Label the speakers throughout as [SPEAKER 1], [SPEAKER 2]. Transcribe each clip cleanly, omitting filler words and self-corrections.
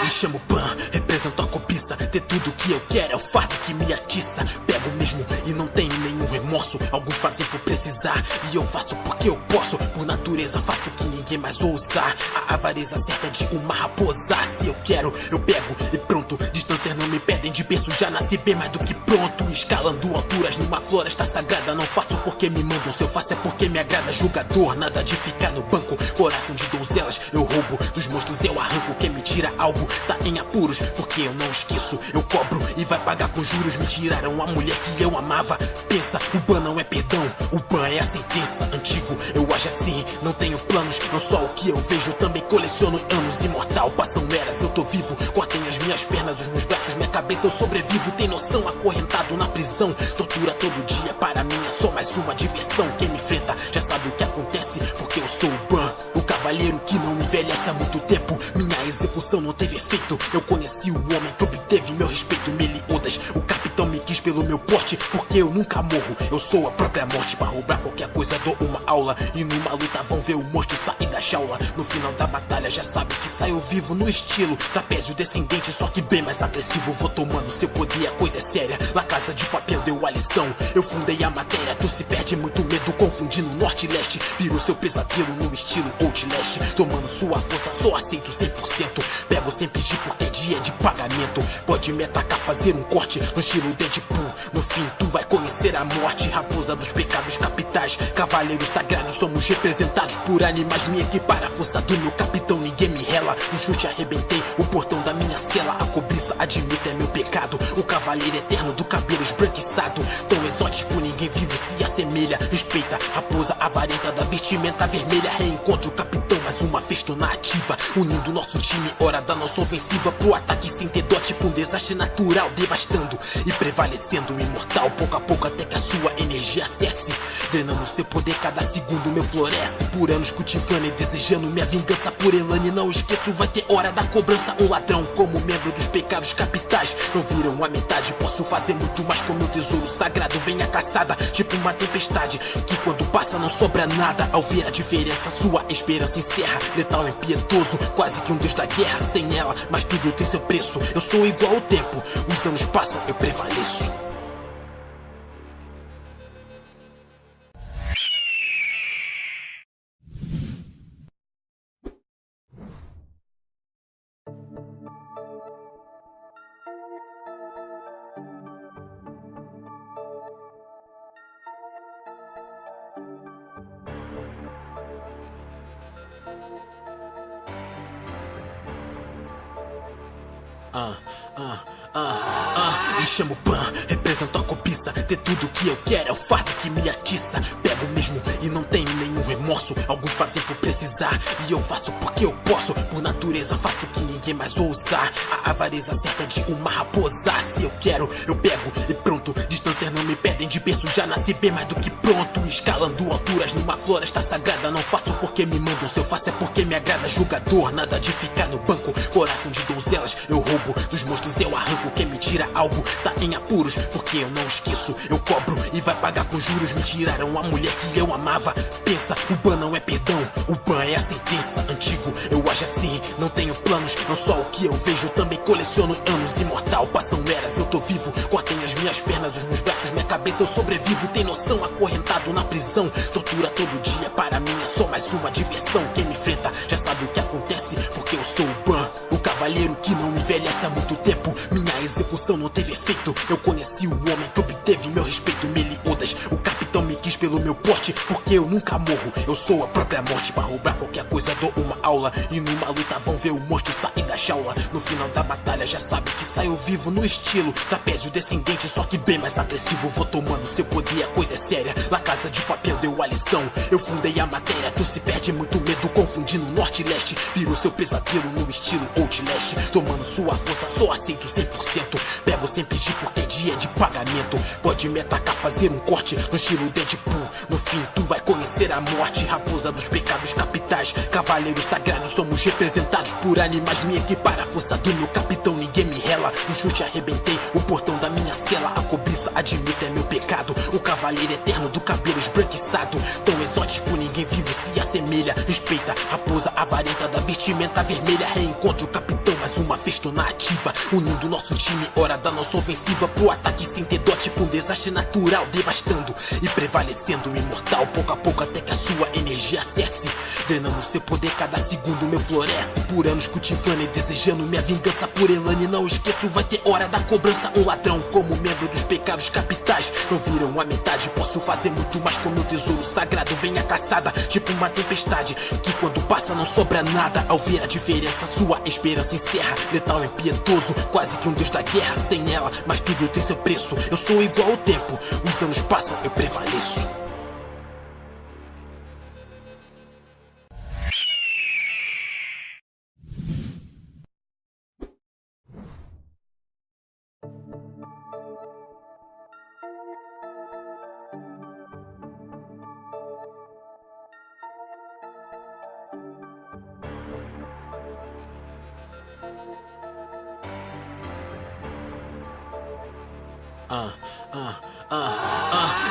[SPEAKER 1] Me chamo Pan, represento a cobiça. Ter tudo que eu quero é o fardo que me atiça. Pego mesmo e não tenho nenhum remorso. Alguns fazem por precisar e eu faço porque eu posso. Por natureza faço o que ninguém mais ousa. A avareza certa de uma raposa. Se eu quero, eu pego e pronto. Distâncias não me pedem, de berço já nasci bem mais do que pronto. Escalando alturas numa floresta sagrada. Não faço porque me mandam, se eu faço é porque me agrada. Julgador, nada de ficar no banco. Coração de donzelas, eu roubo. Dos monstros eu arranco. Quem me tira algo tá em apuros, porque eu não esqueço. Eu cobro e vai pagar com juros. Me tiraram a mulher que eu amava. Pensa, o ban não é perdão, o ban é a sentença. Antigo, eu ajo assim, não tenho planos. Não só o que eu vejo, também coleciono anos. Imortal, passam eras, eu tô vivo. Cortem as minhas pernas, os meus braços, minha cabeça, eu sobrevivo. Tem noção, acorrentado na prisão. Tortura todo dia, para mim é só mais uma diversão. Quem me enfrenta já sabe o que acontece, porque eu sou o ban, o cavaleiro que não envelhece há muito tempo. Minha execução não teve efeito. Eu conheci o homem que obteve meu respeito. Meliodas, o capitão me quis pelo meu porte, porque eu nunca morro. Eu sou a própria morte. Pra roubar qualquer coisa dou uma aula. E numa luta vão ver o monstro sair da jaula. No final da batalha já sabe que saiu vivo. No estilo trapézio descendente, só que bem mais agressivo. Vou tomando seu poder, a coisa é séria. La Casa de Papel deu a lição. Eu fundei a matéria, tu se perde muito medo confundindo norte e leste. Viro seu pesadelo no estilo Outlast. Tomando sua força, só aceito 100%. Pego sem pedir porque é dia de pagamento. Pode me atacar, fazer um corte no estilo Deadpool. No fim tu vai conhecer a morte. Raposa dos pecados capitais, cavaleiros sagrados, somos representados por animais. Me equipara a força do meu capitão, ninguém me rela. No chute arrebentei o portão da minha cela. A cobiça, admito, é meu pecado. O cavaleiro eterno do cabelo esbranquiçado. Tão exótico, ninguém vivo se assemelha. Respeita, raposa avarenta da vestimenta vermelha. Reencontro o capitão, mais uma vez tô na ativa. Unindo nosso time, hora da nossa ofensiva. Pro ataque sem ter dó, tipo um desastre natural. Devastando e prevalecendo, imortal. Pouco a pouco até que a sua energia cesse. Drenando seu poder, cada segundo meu floresce. Por anos cultivando e desejando minha vingança por Elane. Não esqueço, vai ter hora da cobrança. Um ladrão como membro dos pecados capitais. Não viram a metade, posso fazer muito mais com meu tesouro sagrado. Vem a caçada, tipo uma tempestade que quando passa não sobra nada. Ao ver a diferença, sua esperança encerra. Letal, impiedoso, quase que um deus da guerra. Sem ela, mas tudo tem seu preço. Eu sou igual ao tempo, os anos passam, eu prevaleço. Me chamo Pan, represento a cobiça. Ter tudo que eu quero é o fardo que me atiça. Pego mesmo e não tenho nenhum remorso. Alguns fazem por precisar e eu faço porque eu posso. Por natureza faço o que ninguém mais ousa. A avareza certa de uma raposa. Se eu quero, eu pego e pronto. Distâncias não me pedem, de berço já nasci bem mais do que pronto. Escalando alturas numa floresta sagrada. Não faço porque me mandam, se eu faço é porque me agrada. Julgador, nada de ficar no banco. Coração de donzelas, eu roubo. Dos monstros eu arranco. Quem me tira algo tá em apuros, porque eu não esqueço. Eu cobro e vai pagar com juros. Me tiraram a mulher que eu amava. Pensa, o ban não é perdão, o ban é a sentença. Antigo, eu ajo assim, não tenho planos. Não só o que eu vejo, também coleciono anos. Imortal, passam eras, eu tô vivo. Cortem as minhas pernas, os meus braços, minha cabeça, eu sobrevivo. Tem noção, acorrentado na prisão. Tortura todo dia, para mim é só mais uma diversão. Quem me enfrenta já sabe o que acontece, porque eu sou o ban, o cavaleiro que não envelhece há muito tempo. Minha execução não teve efeito. Eu conheci o homem que obteve meu respeito. Meliodas, o capitão me quis pelo meu porte, porque eu nunca morro. Eu sou a própria morte. Pra roubar qualquer coisa dou uma aula. E numa luta vão ver o monstro sair da jaula. No final da batalha já sabe que saiu vivo. No estilo trapézio descendente, só que bem mais agressivo. Vou tomando seu poder, a coisa é séria. La Casa de Papel deu a lição. Eu fundei a matéria, tu se perde muito medo confundindo norte e leste. Viro seu pesadelo no estilo Outlast. Tomando sua força, só aceito 100%. Pego sem pedir porque é dia de pagamento. Pode me atacar, fazer um corte no estilo Deadpool. No fim tu vai conhecer a morte, raposa dos pecados capitais, cavaleiros sagrados, somos representados por animais. Me equipar a força do meu capitão, ninguém me rela. No chute arrebentei o portão da minha cela. A cobiça, admito, é meu pecado. O cavaleiro eterno do cabelo esbranquiçado, tão exótico, ninguém vivo se assemelha. Respeita, raposa avarenta da vestimenta vermelha. Reencontro o capitão, mais uma vez tô na ativa, unindo nosso time, hora da nossa ofensiva. Pro ataque sem ter dote, com um desastre natural, devastando e prevalecendo, imortal, pouco a pouco até que a sua energia cesse. Drenando seu poder, cada segundo meu floresce. Por anos cultivando e desejando minha vingança por Elane. Não esqueço, vai ter hora da cobrança. Um ladrão como membro dos pecados capitais, não viram a metade, posso fazer muito mais com meu tesouro sagrado. Vem a caçada, tipo uma tempestade, que quando passa não sobra nada. Ao ver a diferença, sua esperança encerra. Letal, impiedoso, quase que um deus da guerra. Sem ela, mas tudo tem seu preço. Eu sou igual ao tempo, os anos passam, eu prevaleço.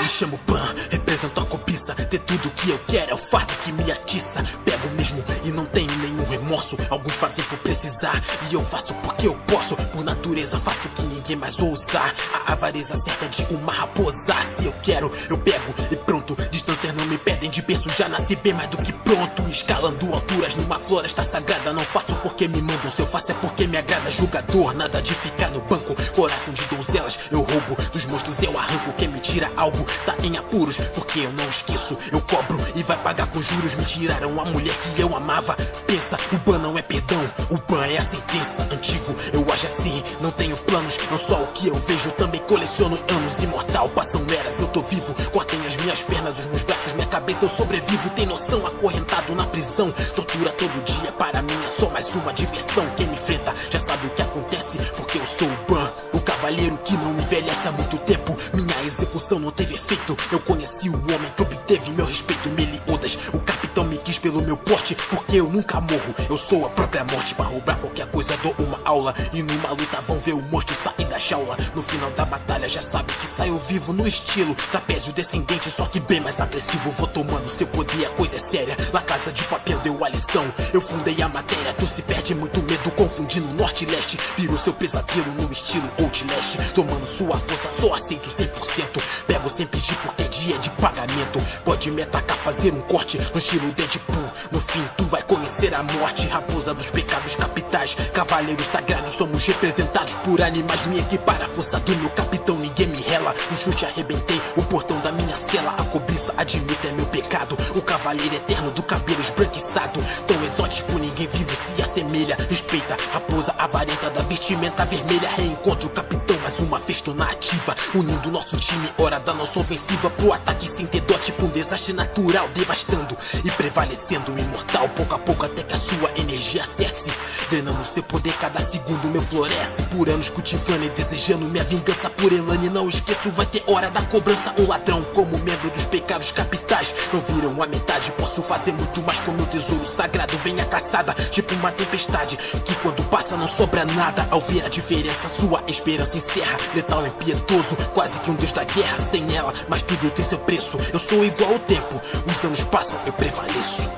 [SPEAKER 1] Me chamo Pan, represento a cobiça. Ter tudo que eu quero é o fardo que me atiça. Pego mesmo e não tenho nenhum remorso. Alguns fazem por precisar e eu faço porque eu posso. Por natureza faço o que ninguém mais ousar. A avareza certa de uma raposa. Se eu quero, eu pego e pronto. Distâncias não me pedem, de berço já nasci bem mais do que pronto. Escalando alturas numa floresta sagrada. Não faço porque me mandam, se eu faço é porque me agrada. Julgador, nada de ficar no banco. Coração de donzelas, eu roubo. Dos monstros eu arranco, quem me tira algo tá em apuros, porque eu não esqueço. Eu cobro e vai pagar com juros. Me tiraram a mulher que eu amava. Pensa, o ban não é perdão, o ban é a sentença. Antigo, eu ajo assim, não tenho planos. Não só o que eu vejo, também coleciono anos. Imortal, passam eras, eu tô vivo. Cortem as minhas pernas, os meus braços, minha cabeça, eu sobrevivo. Tem noção, acorrentado na prisão. Tortura todo dia, para mim é só mais uma diversão. Quem me enfrenta já sabe o que acontece, porque eu sou o ban, o cavaleiro que não envelhece há muito tempo. Minha execução não teve efeito. Eu conheci o homem que obteve meu respeito. Meliodas, o capitão me quis pelo meu porte, porque eu nunca morro. Eu sou a própria morte, pra roubar qualquer coisa dou uma aula. E numa luta vão ver o monstro sair da jaula. No final da batalha já sabe que saiu vivo. No estilo trapézio descendente, só que bem mais agressivo. Vou tomando seu poder, a coisa é séria. La Casa de Papel deu a lição, eu fundei a matéria. Tu se perde, muito medo, confundindo norte e leste. Viro seu pesadelo no estilo Outlast. Tomando sua força, só aceito 100%. Pego sem pedir porque é dia de pagamento. Pode me atacar, fazer um corte no estilo Deadpool. No fim tu vai conhecer a morte, raposa dos pecados capitais, cavaleiros sagrados, somos representados por animais. Me equipar a força do meu capitão, ninguém me rela. No chute arrebentei o portão da minha cela. A cobiça, admito, é meu pecado. O cavaleiro eterno do cabelo esbranquiçado, tão exótico, ninguém vivo se assemelha. Respeita, raposa avarenta da vestimenta vermelha. Reencontro o capitão, mais uma vez tô na ativa, unindo nosso time, hora da nossa ofensiva. Pro ataque sem ter dote, com um desastre natural, devastando e prevalecendo, imortal, pouco a pouco até que a sua energia cesse. Drenando seu poder, cada segundo meu floresce. Por anos cultivando e desejando minha vingança por Elane. Não esqueço, vai ter hora da cobrança. Um ladrão como membro dos pecados capitais, não viram a metade, posso fazer muito mais com meu tesouro sagrado. Vem a caçada, tipo uma tempestade, que quando passa não sobra nada. Ao ver a diferença, sua esperança encerra. Letal, impiedoso, quase que um deus da guerra. Sem ela, mas tudo tem seu preço. Eu sou igual ao tempo, os anos passam, eu prevaleço.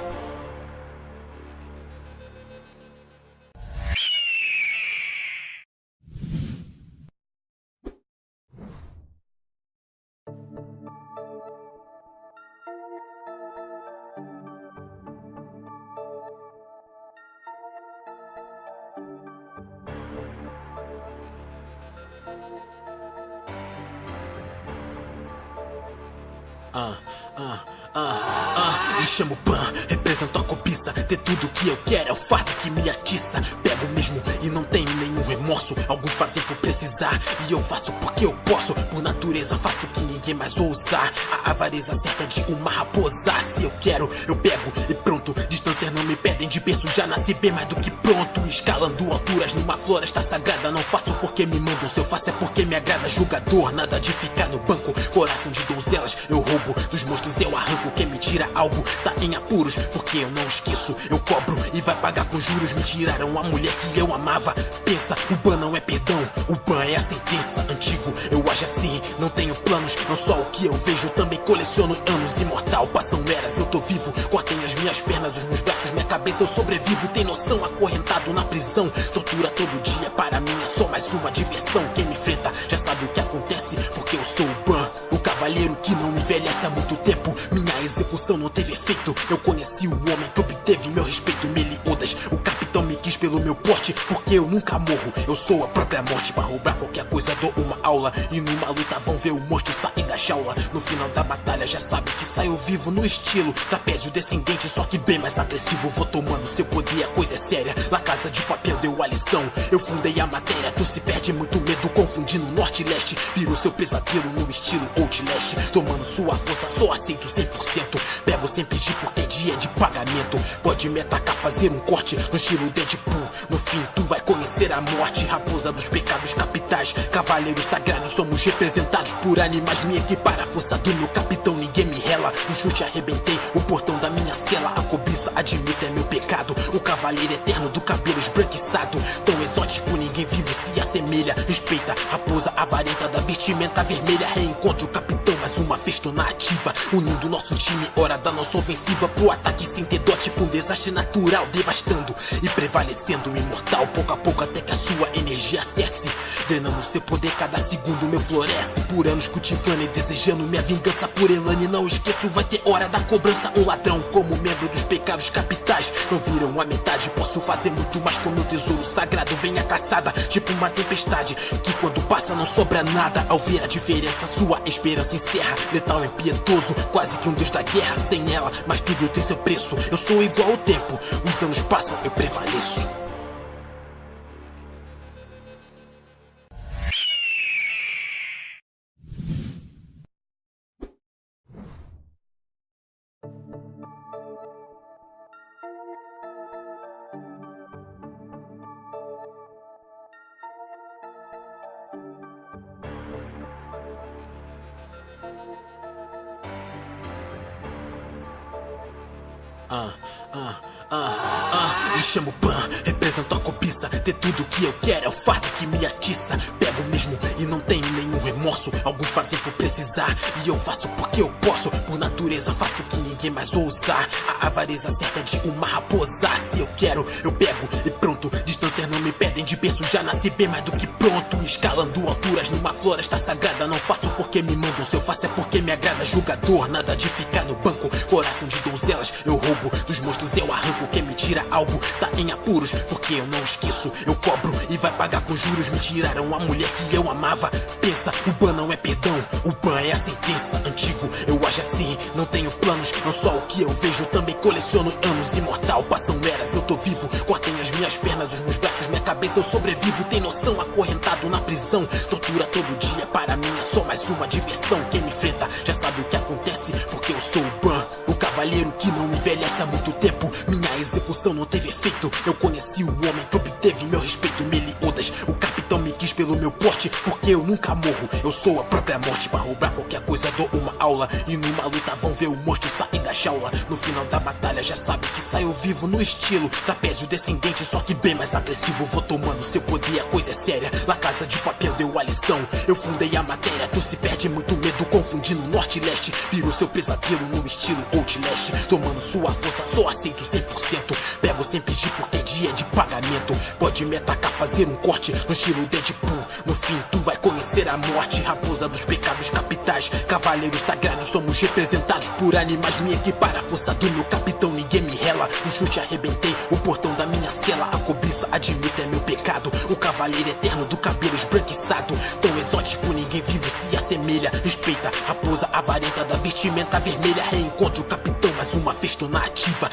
[SPEAKER 1] Me chamo Pan, represento a cobiça. Ter tudo que eu quero é o fardo que me atiça. Pego mesmo e não tenho nenhum remorso. Alguns fazem por precisar e eu faço porque eu posso. Por natureza faço o que ninguém mais ousar. A avareza certa de uma raposa. Se eu quero, eu pego e pronto. Distâncias não me pedem, de berço já nasci bem mais do que pronto. Escalando alturas numa floresta sagrada. Não faço porque me mandam, se eu faço é porque me agrada. Julgador, nada de ficar no banco. Coração de donzelas, eu roubo. Dos monstros eu arranco, apuros, porque eu não esqueço. Eu cobro e vai pagar com juros. Me tiraram a mulher que eu amava. Pensa, o ban não é perdão, o ban é a sentença. Antigo, eu ajo assim, não tenho planos. Não só o que eu vejo, também coleciono anos. Imortal, passam eras, eu tô vivo. Cortem as minhas pernas, os meus braços, minha cabeça, eu sobrevivo. Tem noção, acorrentado na prisão. Tortura todo dia, para mim é só mais uma diversão. Quem me enfrenta já sabe o que acontece, porque eu sou o ban, o cavaleiro que não envelhece há muito tempo. Minha execução não teve efeito. Eu conheci o homem que obteve meu respeito. Meliodas, o capitão me quis pelo meu porte, porque eu nunca morro. Eu sou a própria morte, pra roubar qualquer coisa dou uma aula. E numa luta vão ver o monstro sair da jaula. No final da batalha já sabe que saiu vivo no estilo trapézio descendente, só que bem mais agressivo. Vou tomando seu poder, a coisa é séria. La Casa de Papel deu a lição, eu fundei a matéria. Tu se perde muito medo confundindo norte e leste. Viro seu pesadelo no estilo Outlast. Tomando sua força, só aceito 100%. Pego sem pedir porque é dia de pagamento. Pode me atacar, fazer um corte no estilo Deadpool. No fim tu vai conhecer a morte. Raposa dos pecados capitais, cavaleiros sagrados, somos representados por animais. Me equipara a força do meu capitão, ninguém me rela. No chute arrebentei o portão da minha cela. A cobiça, admito, é meu pecado. O cavaleiro eterno do cabelo esbranquiçado, tão exótico, ninguém vivo se assemelha. Respeita, raposa avarenta da vestimenta vermelha. Reencontro o capitão, mais uma vez tô na ativa. Unindo nosso time, hora da nossa ofensiva. Pro ataque sem ter dote, pra um desastre natural, devastando e prevalecendo. Imortal, pouco a pouco até que a sua energia cesse. Drenando seu poder, cada segundo meu floresce. Por anos cultivando e desejando minha vingança por Elane. Não esqueço, vai ter hora da cobrança. Um ladrão como membro dos pecados capitais, não viram a metade. Posso fazer muito mais com meu tesouro sagrado. Vem a caçada, tipo uma tempestade que quando passa não sobra nada. Ao ver a diferença, sua esperança encerra. Letal, impiedoso, quase que um deus da guerra. Sem ela, mas tudo tem seu preço. Eu sou igual ao tempo, os anos passam, eu prevaleço. Me chamo Ban, represento a cobiça. Ter tudo que eu quero é o fardo que me atiça. Pego mesmo e não tenho nenhum remorso. Alguns fazem por precisar e eu faço porque eu posso. Por natureza faço o que ninguém mais ousar. A avareza certa de uma raposa. Se eu quero, eu pego e pronto. Distâncias não me pedem, de berço já nasci bem mais do que pronto. Escalando alturas numa floresta sagrada. Não faço porque me mandam, se eu faço é porque me agrada. Julgador, nada de ficar no banco. Coração de donzelas, eu roubo. Dos monstros eu arranco, quem me tira algo tá em apuros, porque eu não esqueço. Eu cobro e vai pagar com juros. Me tiraram a mulher que eu amava. Pensa, o ban não é perdão, o ban é a sentença. Antigo, eu ajo assim, não tenho planos. Não só o que eu vejo, também coleciono anos. Imortal, passam eras, eu tô vivo. Cortem as minhas pernas, os meus braços, minha cabeça, eu sobrevivo. Tem noção, acorrentado na prisão. Tortura todo dia, para mim é só mais uma diversão. Quem me enfrenta já sabe o que acontece, porque eu sou o ban, o cavaleiro que não envelhece há muito tempo. Minha execução não teve efeito. Eu conheci o homem que obteve meu respeito. Meliodas, o capitão me quis pelo meu porte, porque eu nunca morro. Eu sou a própria morte, pra roubar qualquer coisa dou uma aula. E numa luta vão ver o monstro sair da jaula. No final da batalha já sabe que saiu vivo no estilo trapézio descendente, só que bem mais agressivo. Vou tomando seu poder, a coisa é séria. La Casa de Papel deu a lição, eu fundei a matéria. Tu se perde muito medo confundindo norte e leste. Viro seu pesadelo no estilo Outlast. Tomando sua força, só aceito 100%. Pego sem pedir porque é dia de pagamento. Pode me atacar, fazer um corte no estilo Deadpool. No fim tu vai conhecer a morte. Raposa dos pecados capitais, cavaleiros sagrados, somos representados por animais. Me equipara a força do meu capitão, ninguém me rela. No chute arrebentei o portão da minha cela. A cobiça, admito, é meu pecado. O cavaleiro eterno do cabelo esbranquiçado, tão exótico, ninguém vivo se assemelha. Respeita, raposa avarenta da vestimenta vermelha. Reencontro o capitão, mais uma vez tô na ativa.